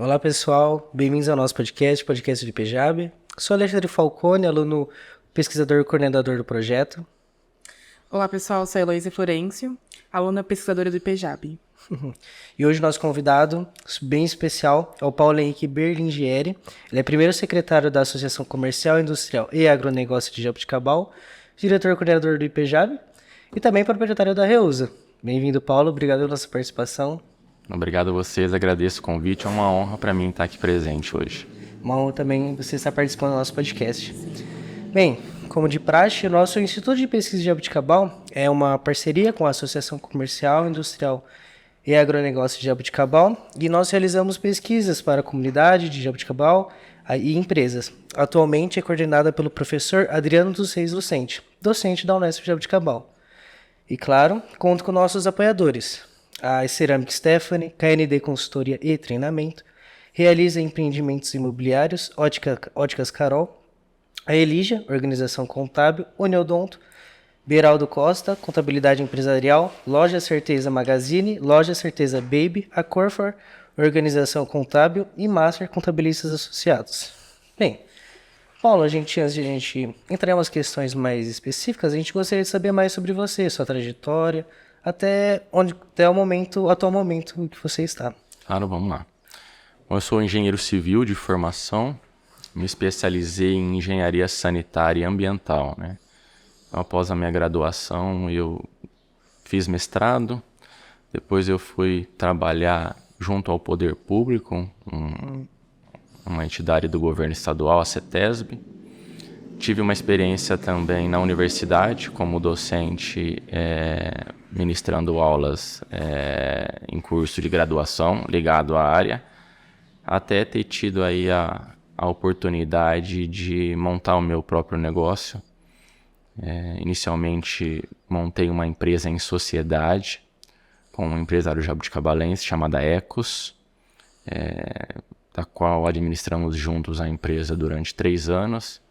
Olá pessoal, bem-vindos ao nosso podcast de PEJAB. Sou Alexandre Falcone, aluno pesquisador e coordenador do projeto. Olá pessoal, sou a Heloísa Florencio, aluna pesquisadora do IPEJAB. E hoje nosso convidado bem especial é o Paulo Henrique Berlingieri. Ele é primeiro secretário da Associação Comercial, Industrial e Agronegócio de Jaboticabal, diretor e coordenador do IPEJAB e também proprietário da Reusa. Bem-vindo, Paulo, obrigado pela sua participação. Obrigado a vocês, agradeço o convite, é uma honra para mim estar aqui presente hoje. Uma honra também você estar participando do nosso podcast. Bem, como de praxe, o nosso Instituto de Pesquisa de Jaboticabal é uma parceria com a Associação Comercial, Industrial e Agronegócio de Jaboticabal e nós realizamos pesquisas para a comunidade de Jaboticabal e empresas. Atualmente é coordenada pelo professor Adriano dos Reis Lucente, docente da Unesp de Jaboticabal. E claro, conto com nossos apoiadores. A Ceramic Stephanie, KND Consultoria e Treinamento, realiza empreendimentos imobiliários, Óticas Carol, a Elígia, Organização Contábil, Uniodonto, Beraldo Costa, Contabilidade Empresarial, Loja Certeza Magazine, Loja Certeza Baby, a Corfor, Organização Contábil e Master Contabilistas Associados. Bem, Paulo, antes de a gente entrar em umas questões mais específicas, a gente gostaria de saber mais sobre você, sua trajetória, até o atual momento que você está. Claro, vamos lá. Bom, eu sou engenheiro civil de formação, me especializei em engenharia sanitária e ambiental, né? Então, após a minha graduação, eu fiz mestrado, depois eu fui trabalhar junto ao poder público, uma entidade do governo estadual, a CETESB. Tive uma experiência também na universidade como docente, ministrando aulas em curso de graduação ligado à área, até ter tido aí a oportunidade de montar o meu próprio negócio. Inicialmente montei uma empresa em sociedade com um empresário jabuticabalense chamada Ecos, da qual administramos juntos a empresa durante 3 anos.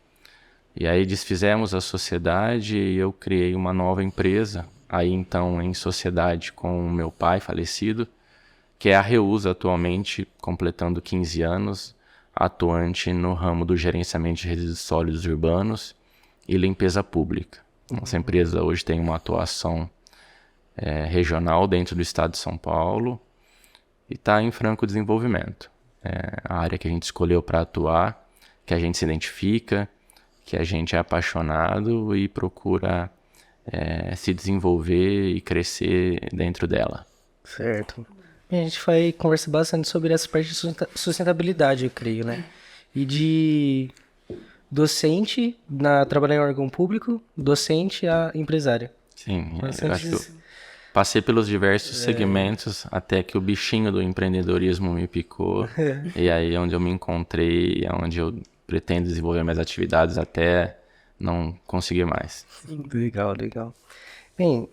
E aí desfizemos a sociedade e eu criei uma nova empresa, aí então em sociedade com o meu pai falecido, que é a Reusa atualmente, completando 15 anos, atuante no ramo do gerenciamento de resíduos sólidos urbanos e limpeza pública. Nossa empresa hoje tem uma atuação regional dentro do estado de São Paulo e está em franco desenvolvimento. A área que a gente escolheu para atuar, que a gente se identifica, que a gente é apaixonado e procura se desenvolver e crescer dentro dela. Certo. E a gente vai conversar bastante sobre essa parte de sustentabilidade, eu creio, né? E de docente, trabalhar em órgão público, docente a empresária. Sim, eu acho que eu passei pelos diversos segmentos até que o bichinho do empreendedorismo me picou. E aí é onde eu me encontrei, é onde eu pretendo desenvolver minhas atividades até não conseguir mais. Legal. Bem,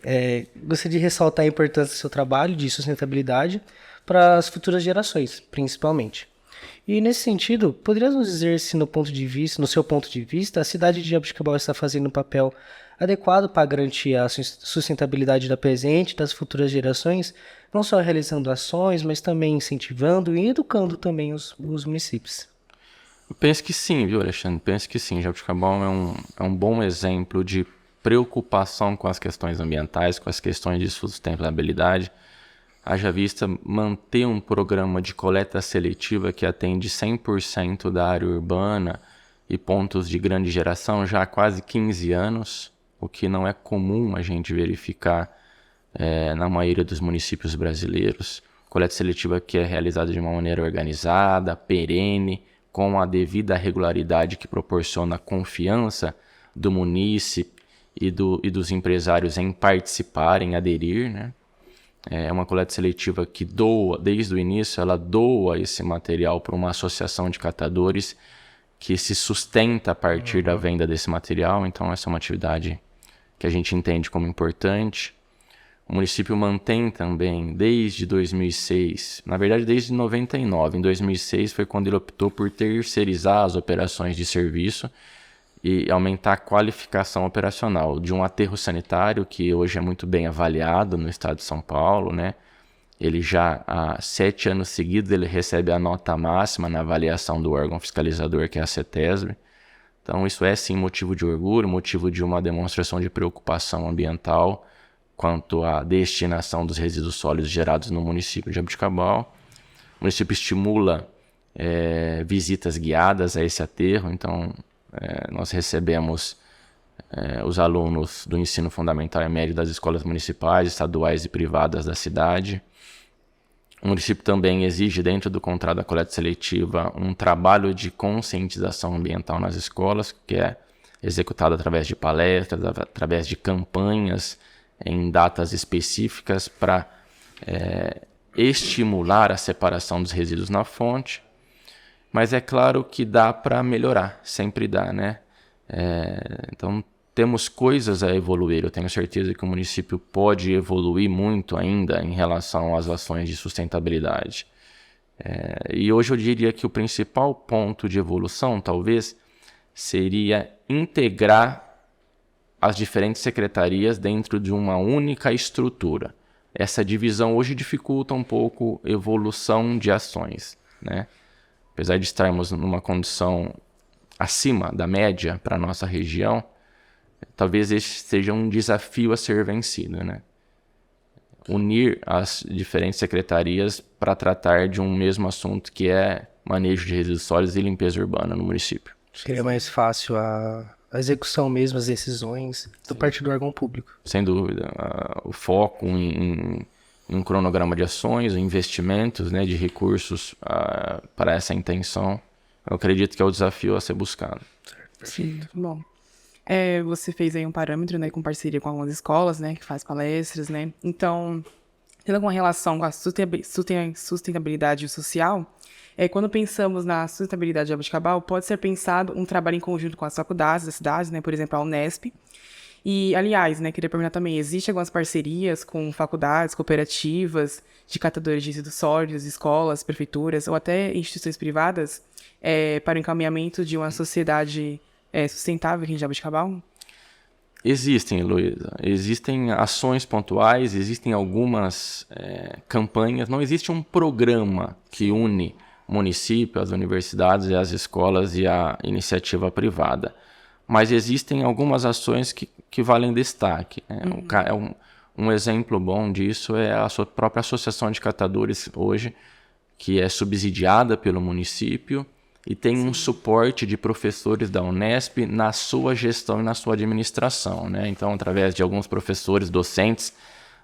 gostaria de ressaltar a importância do seu trabalho de sustentabilidade para as futuras gerações, principalmente. E nesse sentido, poderia nos dizer se no seu ponto de vista, a cidade de Jaboticabal está fazendo um papel adequado para garantir a sustentabilidade da presente e das futuras gerações, não só realizando ações, mas também incentivando e educando também os municípios? Eu penso que sim, viu, Alexandre? Penso que sim. Jaboticabal é um bom exemplo de preocupação com as questões ambientais, com as questões de sustentabilidade. Haja vista manter um programa de coleta seletiva que atende 100% da área urbana e pontos de grande geração já há quase 15 anos, o que não é comum a gente verificar na maioria dos municípios brasileiros. Coleta seletiva que é realizada de uma maneira organizada, perene, com a devida regularidade que proporciona confiança do munícipe e dos empresários em participar, em aderir, né? É uma coleta seletiva que doa, desde o início, ela doa esse material para uma associação de catadores que se sustenta a partir da venda desse material. Então essa é uma atividade que a gente entende como importante. O município mantém também desde 2006, na verdade desde 99. Em 2006 foi quando ele optou por terceirizar as operações de serviço e aumentar a qualificação operacional de um aterro sanitário que hoje é muito bem avaliado no estado de São Paulo, né? ele já há 7 anos seguidos ele recebe a nota máxima na avaliação do órgão fiscalizador, que é a CETESB. Então isso é sim motivo de orgulho, motivo de uma demonstração de preocupação ambiental quanto à destinação dos resíduos sólidos gerados no município de Jaboticabal. O município estimula visitas guiadas a esse aterro, então nós recebemos os alunos do ensino fundamental e médio das escolas municipais, estaduais e privadas da cidade. O município também exige, dentro do contrato da coleta seletiva, um trabalho de conscientização ambiental nas escolas, que é executado através de palestras, através de campanhas em datas específicas para estimular a separação dos resíduos na fonte. Mas é claro que dá para melhorar, sempre dá, né? Então temos coisas a evoluir. Eu tenho certeza que o município pode evoluir muito ainda em relação às ações de sustentabilidade. E hoje eu diria que o principal ponto de evolução, talvez, seria integrar as diferentes secretarias dentro de uma única estrutura. Essa divisão hoje dificulta um pouco a evolução de ações, né? Apesar de estarmos numa condição acima da média para a nossa região, talvez esse seja um desafio a ser vencido, né? Unir as diferentes secretarias para tratar de um mesmo assunto, que é manejo de resíduos sólidos e limpeza urbana no município. Seria mais fácil a execução mesmo, as decisões do parte do órgão público. Sem dúvida. O foco em um cronograma de ações, investimentos, né, de recursos para essa intenção, eu acredito que é o desafio a ser buscado. Sim, bom. Você fez aí um parâmetro, né, com parceria com algumas escolas, né, que faz palestras, né? Então, tendo alguma relação com a sustentabilidade social, quando pensamos na sustentabilidade de Jaboticabal, pode ser pensado um trabalho em conjunto com as faculdades da cidade, né, por exemplo, a Unesp. E, aliás, né, queria perguntar também, existem algumas parcerias com faculdades, cooperativas de catadores de resíduos sólidos, escolas, prefeituras ou até instituições privadas para o encaminhamento de uma sociedade sustentável aqui em Jaboticabal? Existem, Luísa. Existem ações pontuais, existem algumas campanhas. Não existe um programa que une o município, as universidades, as escolas e a iniciativa privada. Mas existem algumas ações que valem destaque. Um exemplo bom disso é a sua própria Associação de Catadores hoje, que é subsidiada pelo município e tem um suporte de professores da Unesp na sua gestão e na sua administração, né? Então, através de alguns professores docentes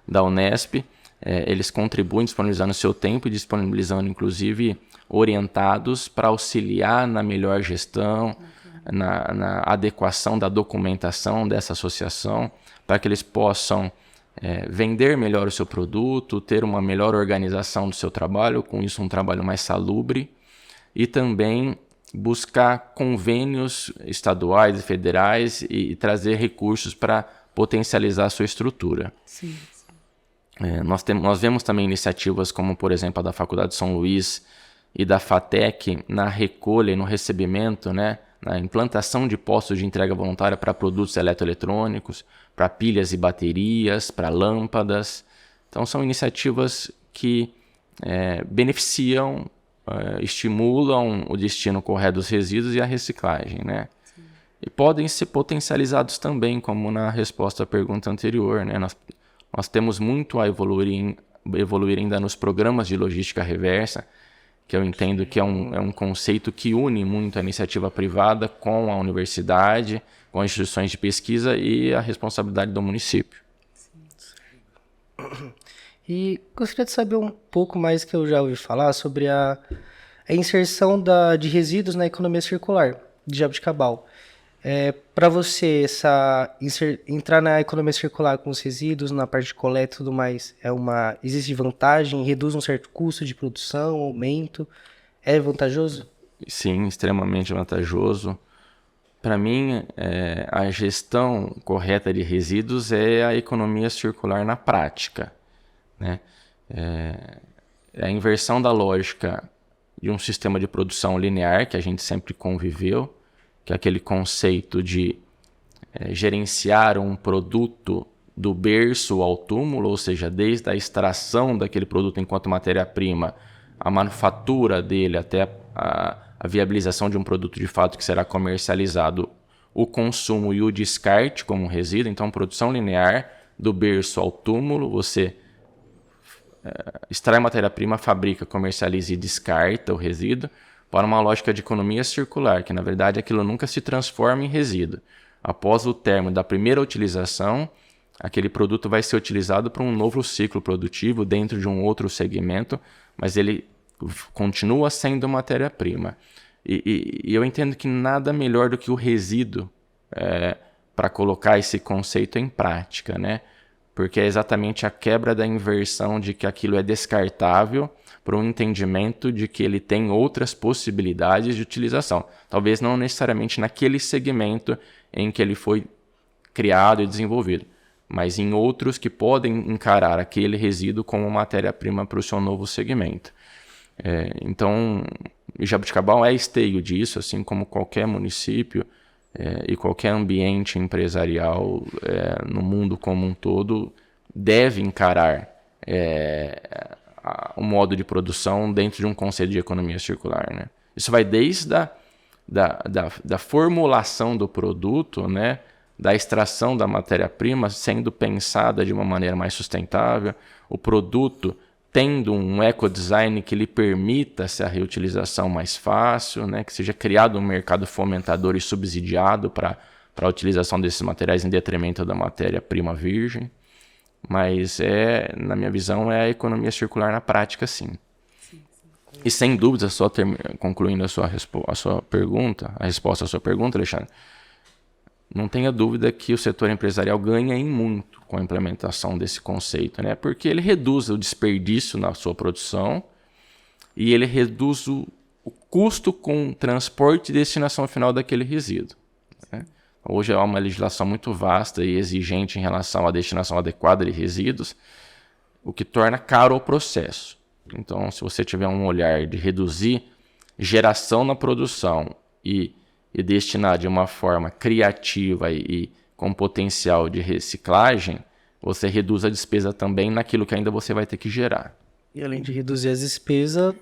da Unesp, eles contribuem disponibilizando seu tempo e disponibilizando, inclusive, orientados para auxiliar na melhor gestão, na adequação da documentação dessa associação, para que eles possam vender melhor o seu produto, ter uma melhor organização do seu trabalho, com isso um trabalho mais salubre, e também buscar convênios estaduais e federais e trazer recursos para potencializar a sua estrutura. Sim. Nós vemos também iniciativas como, por exemplo, a da Faculdade de São Luís e da FATEC na recolha e no recebimento, né, na implantação de postos de entrega voluntária para produtos eletroeletrônicos, para pilhas e baterias, para lâmpadas. Então, são iniciativas que beneficiam, estimulam o destino correto dos resíduos e a reciclagem, né? Sim. E podem ser potencializados também, como na resposta à pergunta anterior, né? Nós temos muito a evoluir ainda nos programas de logística reversa, que eu entendo que é um conceito que une muito a iniciativa privada com a universidade, com as instituições de pesquisa e a responsabilidade do município. E gostaria de saber um pouco mais, que eu já ouvi falar, sobre a inserção de resíduos na economia circular de Jaboticabal. Para você, entrar na economia circular com os resíduos, na parte de coleta e tudo mais, existe vantagem? Reduz um certo custo de produção, aumento? É vantajoso? Sim, extremamente vantajoso. Para mim, a gestão correta de resíduos é a economia circular na prática, né? A inversão da lógica de um sistema de produção linear que a gente sempre conviveu, que é aquele conceito de gerenciar um produto do berço ao túmulo, ou seja, desde a extração daquele produto enquanto matéria-prima, a manufatura dele até a viabilização de um produto de fato que será comercializado, o consumo e o descarte como resíduo. Então, produção linear do berço ao túmulo, você extrai matéria-prima, fabrica, comercializa e descarta o resíduo, para uma lógica de economia circular, que na verdade aquilo nunca se transforma em resíduo. Após o término da primeira utilização, aquele produto vai ser utilizado para um novo ciclo produtivo dentro de um outro segmento, mas ele continua sendo matéria-prima. E eu entendo que nada melhor do que o resíduo para colocar esse conceito em prática, né? Porque é exatamente a quebra da inversão de que aquilo é descartável para um entendimento de que ele tem outras possibilidades de utilização. Talvez não necessariamente naquele segmento em que ele foi criado e desenvolvido, mas em outros que podem encarar aquele resíduo como matéria-prima para o seu novo segmento. Então, Jaboticabal é esteio disso, assim como qualquer município e qualquer ambiente empresarial no mundo como um todo deve encarar o modo de produção dentro de um conceito de economia circular, né? Isso vai desde da formulação do produto, né? Da extração da matéria-prima sendo pensada de uma maneira mais sustentável, o produto tendo um ecodesign que lhe permita essa reutilização mais fácil, né? Que seja criado um mercado fomentador e subsidiado para a utilização desses materiais em detrimento da matéria-prima virgem. Mas na minha visão, é a economia circular na prática, sim. E sem dúvida, só concluindo a sua pergunta, a resposta à sua pergunta, Alexandre, não tenha dúvida que o setor empresarial ganha em muito com a implementação desse conceito, né? Porque ele reduz o desperdício na sua produção e ele reduz o custo com transporte e destinação final daquele resíduo, né? Hoje há uma legislação muito vasta e exigente em relação à destinação adequada de resíduos, o que torna caro o processo. Então, se você tiver um olhar de reduzir geração na produção e destinar de uma forma criativa e com potencial de reciclagem, você reduz a despesa também naquilo que ainda você vai ter que gerar. E além de reduzir as despesas,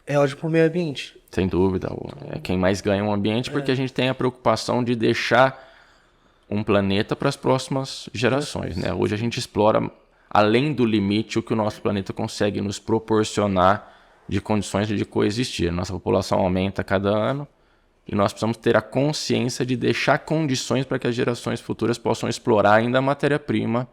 é ótimo para o meio ambiente. Sem dúvida, é quem mais ganha o ambiente, porque a gente tem a preocupação de deixar um planeta para as próximas gerações, né? Hoje a gente explora além do limite o que o nosso planeta consegue nos proporcionar de condições de coexistir. Nossa população aumenta a cada ano e nós precisamos ter a consciência de deixar condições para que as gerações futuras possam explorar ainda a matéria-prima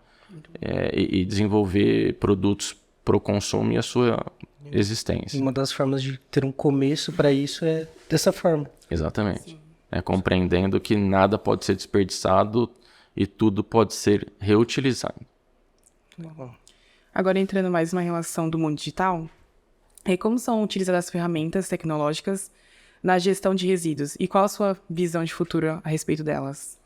e desenvolver produtos para o consumo e a sua existência. Uma das formas de ter um começo para isso é dessa forma. Exatamente. Compreendendo que nada pode ser desperdiçado e tudo pode ser reutilizado. Agora, entrando mais na relação do mundo digital, como são utilizadas as ferramentas tecnológicas na gestão de resíduos e qual a sua visão de futuro a respeito delas?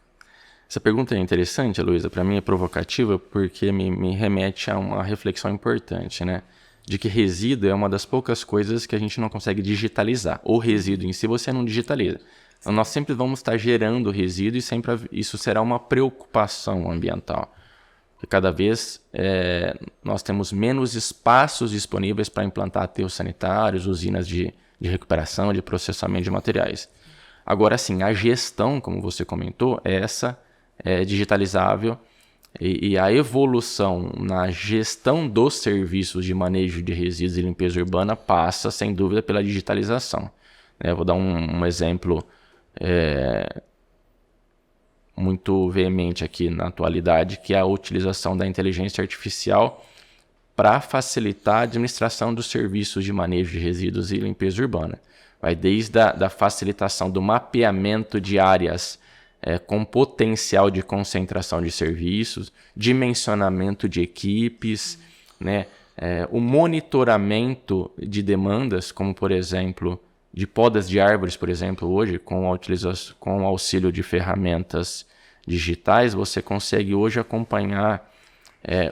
Essa pergunta é interessante, Luísa, para mim é provocativa porque me remete a uma reflexão importante, né? De que resíduo é uma das poucas coisas que a gente não consegue digitalizar. O resíduo em si você não digitaliza. Então, nós sempre vamos estar gerando resíduo e sempre isso será uma preocupação ambiental. Porque cada vez nós temos menos espaços disponíveis para implantar aterros sanitários, usinas de recuperação, de processamento de materiais. Agora sim, a gestão, como você comentou, essa é digitalizável e a evolução na gestão dos serviços de manejo de resíduos e limpeza urbana passa, sem dúvida, pela digitalização. Eu vou dar um exemplo muito veemente aqui na atualidade, que é a utilização da inteligência artificial para facilitar a administração dos serviços de manejo de resíduos e limpeza urbana. Vai desde a facilitação do mapeamento de áreas com potencial de concentração de serviços, dimensionamento de equipes, né? O monitoramento de demandas, como por exemplo, de podas de árvores, por exemplo, hoje, com o auxílio de ferramentas digitais, você consegue hoje acompanhar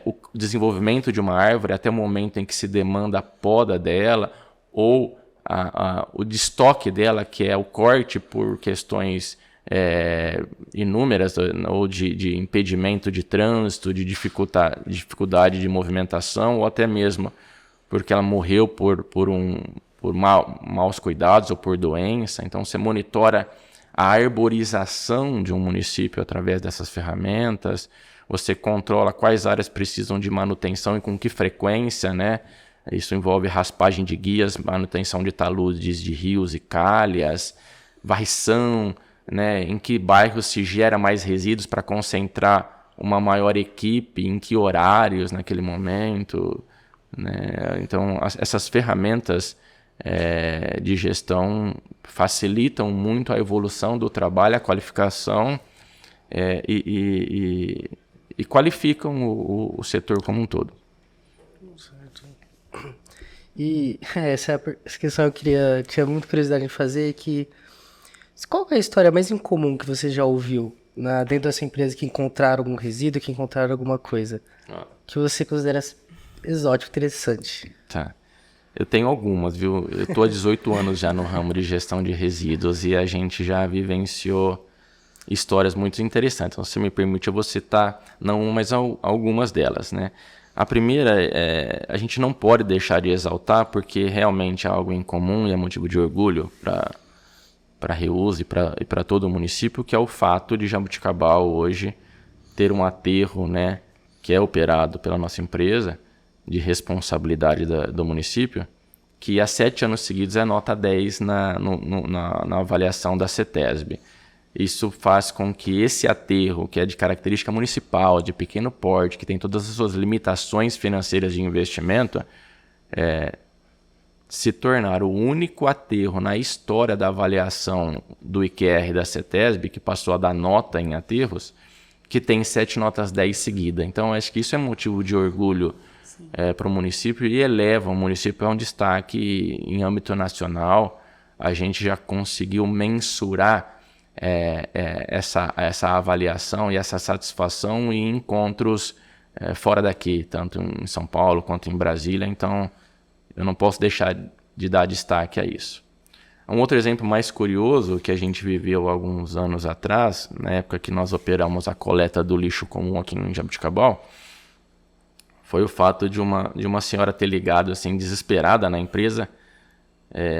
o desenvolvimento de uma árvore até o momento em que se demanda a poda dela ou o destoque dela, que é o corte por questões inúmeras, ou de impedimento de trânsito, de dificuldade de movimentação, ou até mesmo porque ela morreu por maus cuidados ou por doença. Então você monitora a arborização de um município através dessas ferramentas, você controla quais áreas precisam de manutenção e com que frequência, né? Isso envolve raspagem de guias, manutenção de taludes de rios e calhas, varrição, né? Em que bairros se gera mais resíduos para concentrar uma maior equipe, em que horários naquele momento, né? Então, essas ferramentas de gestão facilitam muito a evolução do trabalho, a qualificação e qualificam o setor como um todo. E essa questão eu tinha muita curiosidade em fazer, que qual que é a história mais incomum que você já ouviu dentro dessa empresa, que encontraram algum resíduo, que encontraram alguma coisa que você considera exótico, interessante? Tá. Eu tenho algumas, viu? Eu tô há 18 anos já no ramo de gestão de resíduos e a gente já vivenciou histórias muito interessantes. Então, se me permite, eu vou citar não uma, mas algumas delas, né? A primeira a gente não pode deixar de exaltar, porque realmente é algo incomum e é motivo de orgulho para Reúsa e para todo o município, que é o fato de Jaboticabal hoje ter um aterro, né, que é operado pela nossa empresa, de responsabilidade do município, que há 7 anos seguidos é nota 10 na avaliação da CETESB. Isso faz com que esse aterro, que é de característica municipal, de pequeno porte, que tem todas as suas limitações financeiras de investimento, se tornar o único aterro na história da avaliação do IQR da CETESB, que passou a dar nota em aterros, que tem 7 notas 10 seguidas. Então, acho que isso é motivo de orgulho para o município e eleva o município a um destaque em âmbito nacional. A gente já conseguiu mensurar essa avaliação e essa satisfação em encontros fora daqui, tanto em São Paulo quanto em Brasília. Então, eu não posso deixar de dar destaque a isso. Um outro exemplo mais curioso que a gente viveu alguns anos atrás, na época que nós operamos a coleta do lixo comum aqui em Jaboticabal, foi o fato de uma senhora ter ligado assim, desesperada na empresa,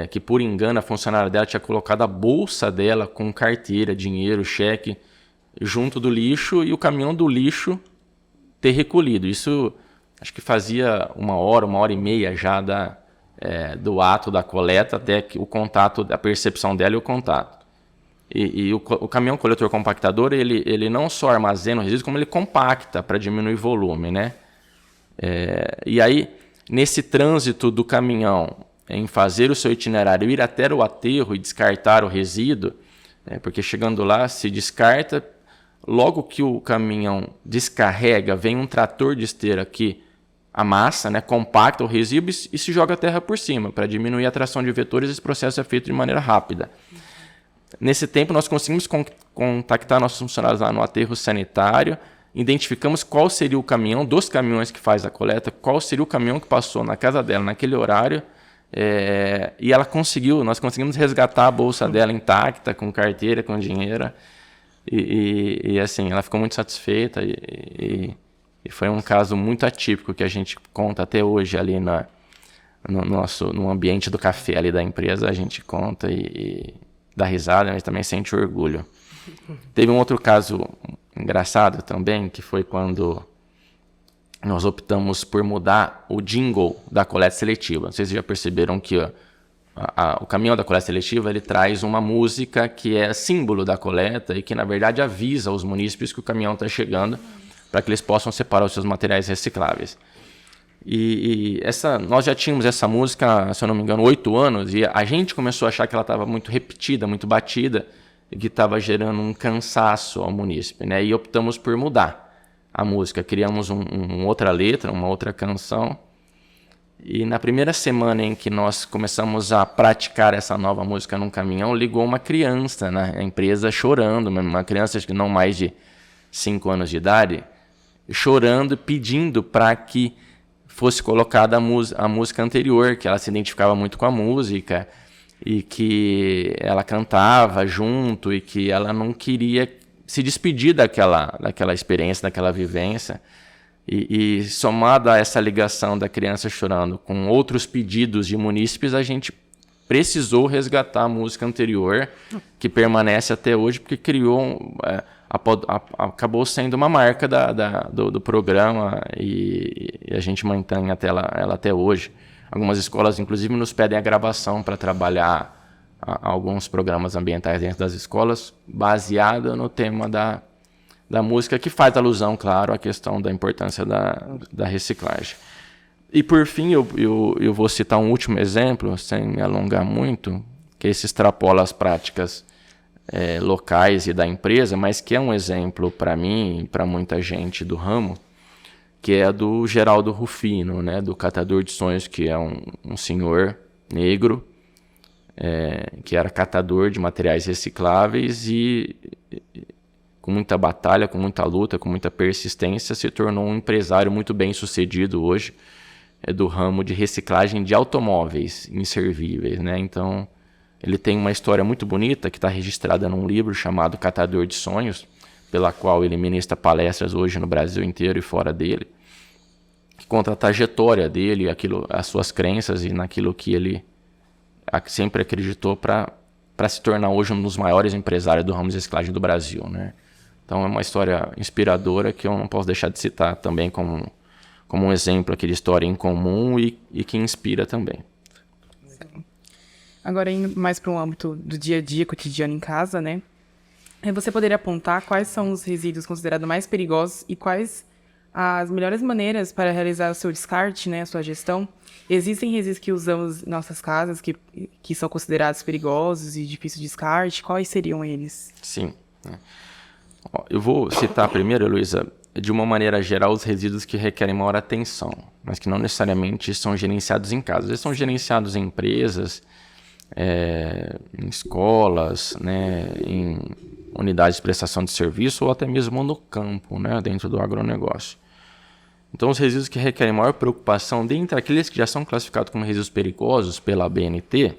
que por engano a funcionária dela tinha colocado a bolsa dela com carteira, dinheiro, cheque, junto do lixo e o caminhão do lixo ter recolhido. Isso acho que fazia 1 hora e meia já do ato da coleta até que o contato, a percepção dela e o contato. E o caminhão coletor compactador, ele não só armazena o resíduo, como ele compacta para diminuir o volume, né? E aí, nesse trânsito do caminhão, em fazer o seu itinerário, ir até o aterro e descartar o resíduo, porque chegando lá se descarta, logo que o caminhão descarrega, vem um trator de esteira que amassa, né, compacta o resíduo e se joga a terra por cima, para diminuir a tração de vetores. Esse processo é feito de maneira rápida. Nesse tempo, nós conseguimos contactar nossos funcionários lá no aterro sanitário, identificamos qual seria o caminhão, dos caminhões que faz a coleta, qual seria o caminhão que passou na casa dela naquele horário, e nós conseguimos resgatar a bolsa dela intacta, com carteira, com dinheiro, e assim, ela ficou muito satisfeita, e foi um caso muito atípico que a gente conta até hoje ali no ambiente do café ali da empresa, a gente conta e dá risada, mas também sente orgulho. Teve um outro caso engraçado também, que foi quando nós optamos por mudar o jingle da coleta seletiva. Não sei se vocês já perceberam que o caminhão da coleta seletiva ele traz uma música que é símbolo da coleta e que, na verdade, avisa aos munícipes que o caminhão está chegando para que eles possam separar os seus materiais recicláveis. Nós já tínhamos essa música, se eu não me engano, 8 anos, e a gente começou a achar que ela estava muito repetida, muito batida, e que estava gerando um cansaço ao munícipe, né? E optamos por mudar a música. Criamos uma outra letra, uma outra canção. E na primeira semana em que nós começamos a praticar essa nova música num caminhão, ligou uma criança na empresa chorando, uma criança de não mais de 5 anos de idade, chorando, pedindo para que fosse colocada a música anterior, que ela se identificava muito com a música. e que ela cantava junto e que ela não queria se despedir daquela experiência, daquela vivência. E somado a essa ligação da criança chorando com outros pedidos de munícipes, a gente precisou resgatar a música anterior, que permanece até hoje, porque criou, acabou sendo uma marca do programa e a gente mantém ela até hoje. Algumas escolas, inclusive, nos pedem a gravação para trabalhar alguns programas ambientais dentro das escolas, baseado no tema da música, que faz alusão, claro, à questão da importância da reciclagem. E, por fim, eu vou citar um último exemplo, sem me alongar muito, que esse extrapola as práticas locais e da empresa, mas que é um exemplo para mim e para muita gente do ramo, que é do Geraldo Rufino, né, do Catador de Sonhos, que é um senhor negro, que era catador de materiais recicláveis e com muita batalha, com muita luta, com muita persistência, se tornou um empresário muito bem sucedido hoje, do ramo de reciclagem de automóveis inservíveis, né? Então, ele tem uma história muito bonita que está registrada num livro chamado Catador de Sonhos, pela qual ele ministra palestras hoje no Brasil inteiro e fora dele, que conta a trajetória dele, as suas crenças e naquilo que ele sempre acreditou para se tornar hoje um dos maiores empresários do ramo de reciclagem do Brasil, né? Então, é uma história inspiradora que eu não posso deixar de citar também como um exemplo aqui de história em comum e que inspira também. Agora, indo mais para um âmbito do dia a dia, cotidiano em casa, né? Você poderia apontar quais são os resíduos considerados mais perigosos e quais as melhores maneiras para realizar o seu descarte, né, a sua gestão? Existem resíduos que usamos em nossas casas que são considerados perigosos e difíceis de descarte? Quais seriam eles? Sim. Eu vou citar primeiro, Heloísa, de uma maneira geral, os resíduos que requerem maior atenção, mas que não necessariamente são gerenciados em casa. Eles são gerenciados em empresas, em escolas, né, em unidades de prestação de serviço ou até mesmo no campo, né, dentro do agronegócio. Então, os resíduos que requerem maior preocupação, dentre aqueles que já são classificados como resíduos perigosos pela ABNT,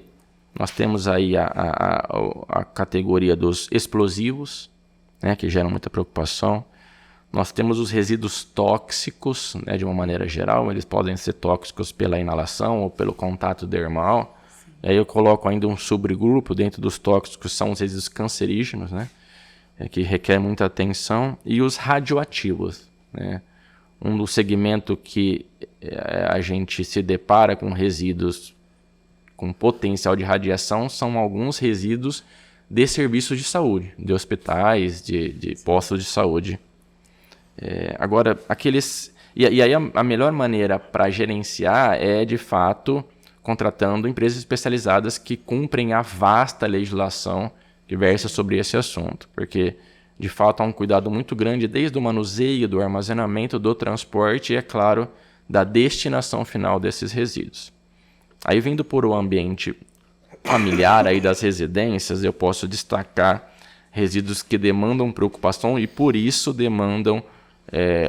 nós temos aí a categoria dos explosivos, né, que geram muita preocupação. Nós temos os resíduos tóxicos, né, de uma maneira geral, eles podem ser tóxicos pela inalação ou pelo contato dermal. E aí eu coloco ainda um subgrupo dentro dos tóxicos, são os resíduos cancerígenos, né, que requer muita atenção. E os radioativos, né, um segmento que a gente se depara com resíduos com potencial de radiação são alguns resíduos de serviços de saúde, de hospitais, de postos de saúde. Agora, aqueles... E aí a melhor maneira para gerenciar é, de fato, contratando empresas especializadas que cumprem a vasta legislação que versa sobre esse assunto. Porque, de fato, há um cuidado muito grande desde o manuseio, do armazenamento, do transporte e, é claro, da destinação final desses resíduos. Aí, vindo por o ambiente familiar aí das residências, eu posso destacar resíduos que demandam preocupação e, por isso, demandam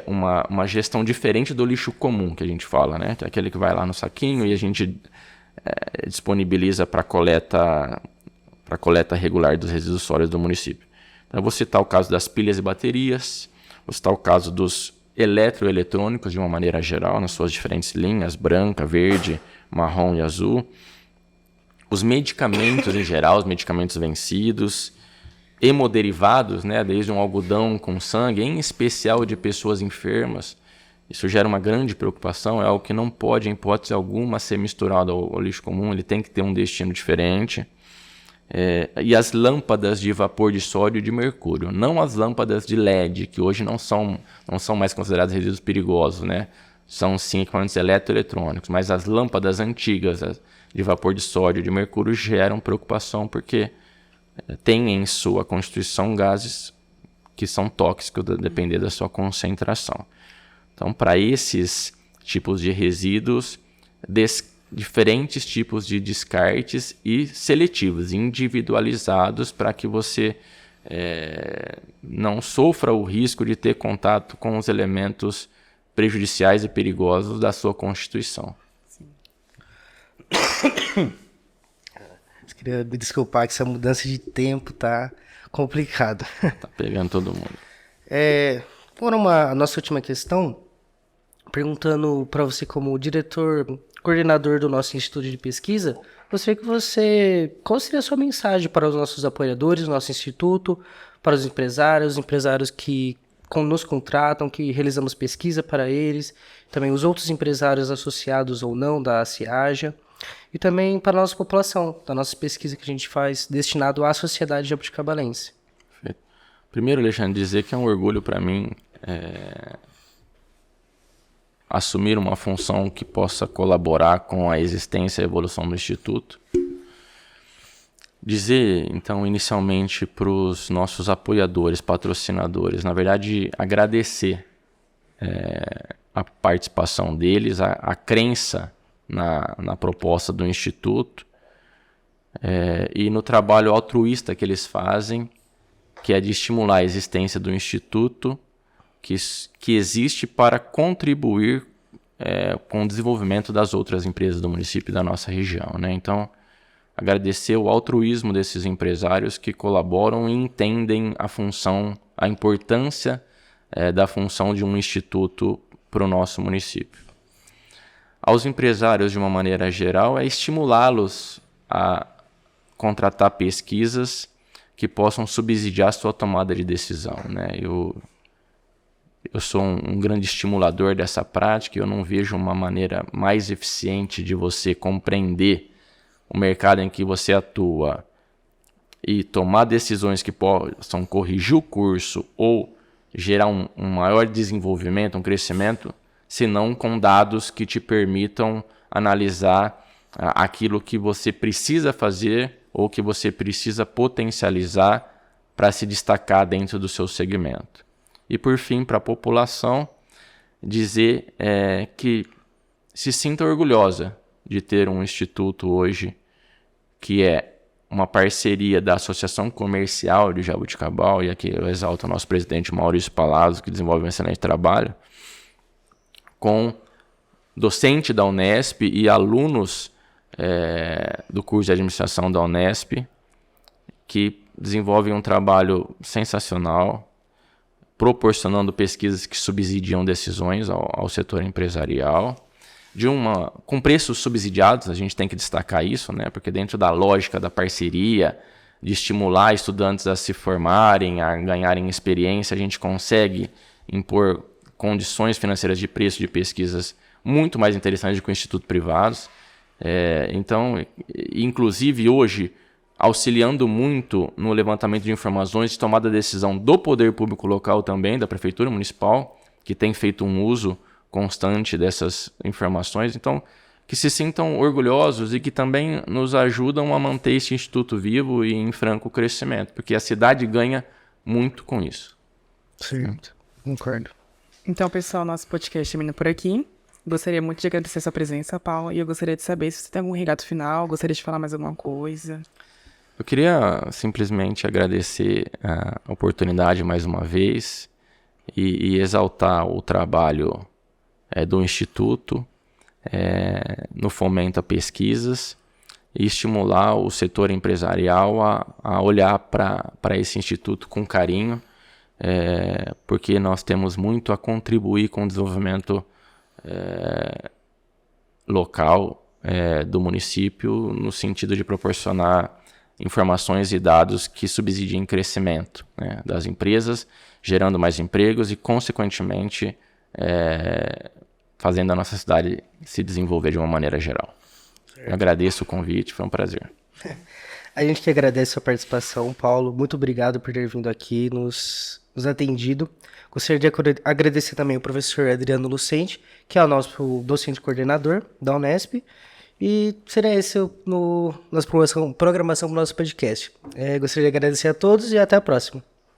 uma gestão diferente do lixo comum que a gente fala, né? Que é aquele que vai lá no saquinho e a gente disponibiliza para coleta regular dos resíduos sólidos do município. Então, eu vou citar o caso das pilhas e baterias, vou citar o caso dos eletroeletrônicos de uma maneira geral, nas suas diferentes linhas, branca, verde, marrom e azul. Os medicamentos em geral, os medicamentos vencidos, hemoderivados, né, desde um algodão com sangue, em especial de pessoas enfermas. Isso gera uma grande preocupação, é algo que não pode, em hipótese alguma, ser misturado ao lixo comum, ele tem que ter um destino diferente. E as lâmpadas de vapor de sódio e de mercúrio, não as lâmpadas de LED, que hoje não são mais consideradas resíduos perigosos, né? São sim equipamentos eletroeletrônicos, mas as lâmpadas antigas de vapor de sódio e de mercúrio geram preocupação porque tem em sua constituição gases que são tóxicos, a depender da sua concentração. Então, para esses tipos de resíduos, diferentes tipos de descartes e seletivos, individualizados, para que você não sofra o risco de ter contato com os elementos prejudiciais e perigosos da sua constituição. Queria me desculpar que essa mudança de tempo tá complicado. Tá pegando todo mundo. Por a nossa última questão, perguntando para você como diretor, coordenador do nosso Instituto de Pesquisa, gostaria que qual seria a sua mensagem para os nossos apoiadores, nosso instituto, para os empresários que nos contratam, que realizamos pesquisa para eles, também os outros empresários associados ou não da CIAJA, e também para a nossa população, da nossa pesquisa que a gente faz destinado à sociedade jabuticabalense. Perfeito. Primeiro, Alexandre, dizer que é um orgulho para mim assumir uma função que possa colaborar com a existência e a evolução do Instituto. Dizer, então, inicialmente para os nossos apoiadores, patrocinadores, na verdade, agradecer a participação deles, a crença na proposta do Instituto e no trabalho altruísta que eles fazem, que é de estimular a existência do Instituto, que existe para contribuir com o desenvolvimento das outras empresas do município e da nossa região, né? Então, agradecer o altruísmo desses empresários que colaboram e entendem a importância da função de um instituto para o nosso município. Aos empresários, de uma maneira geral, é estimulá-los a contratar pesquisas que possam subsidiar a sua tomada de decisão, né? Eu sou um grande estimulador dessa prática e eu não vejo uma maneira mais eficiente de você compreender o mercado em que você atua e tomar decisões que possam corrigir o curso ou gerar um maior desenvolvimento, um crescimento, senão com dados que te permitam analisar aquilo que você precisa fazer ou que você precisa potencializar para se destacar dentro do seu segmento. E por fim, para a população, dizer que se sinta orgulhosa de ter um instituto hoje que é uma parceria da Associação Comercial de Jaboticabal, e aqui eu exalto o nosso presidente Maurício Palazzo, que desenvolve um excelente trabalho, com docente da Unesp e alunos do curso de administração da Unesp, que desenvolvem um trabalho sensacional, proporcionando pesquisas que subsidiam decisões ao setor empresarial, com preços subsidiados. A gente tem que destacar isso, né? Porque dentro da lógica da parceria, de estimular estudantes a se formarem, a ganharem experiência, a gente consegue impor condições financeiras de preço de pesquisas muito mais interessantes do que o instituto privados. Então, inclusive hoje, auxiliando muito no levantamento de informações, de tomada de decisão do poder público local também, da prefeitura municipal, que tem feito um uso constante dessas informações. Então, que se sintam orgulhosos e que também nos ajudam a manter esse instituto vivo e em franco crescimento, porque a cidade ganha muito com isso. Certo, concordo. Então, pessoal, nosso podcast termina por aqui. Gostaria muito de agradecer a sua presença, Paulo, e eu gostaria de saber se você tem algum recado final, gostaria de falar mais alguma coisa. Eu queria simplesmente agradecer a oportunidade mais uma vez e exaltar o trabalho do Instituto no fomento a pesquisas e estimular o setor empresarial a olhar para esse Instituto com carinho, porque nós temos muito a contribuir com o desenvolvimento local do município, no sentido de proporcionar informações e dados que subsidiem o crescimento, né, das empresas, gerando mais empregos e, consequentemente, fazendo a nossa cidade se desenvolver de uma maneira geral. Eu agradeço o convite, foi um prazer. A gente que agradece a sua participação, Paulo. Muito obrigado por ter vindo aqui, nos atendido. Gostaria de agradecer também o professor Adriano Lucente, que é o nosso docente coordenador da Unesp. E será esse nossa programação do nosso podcast. Gostaria de agradecer a todos e até a próxima.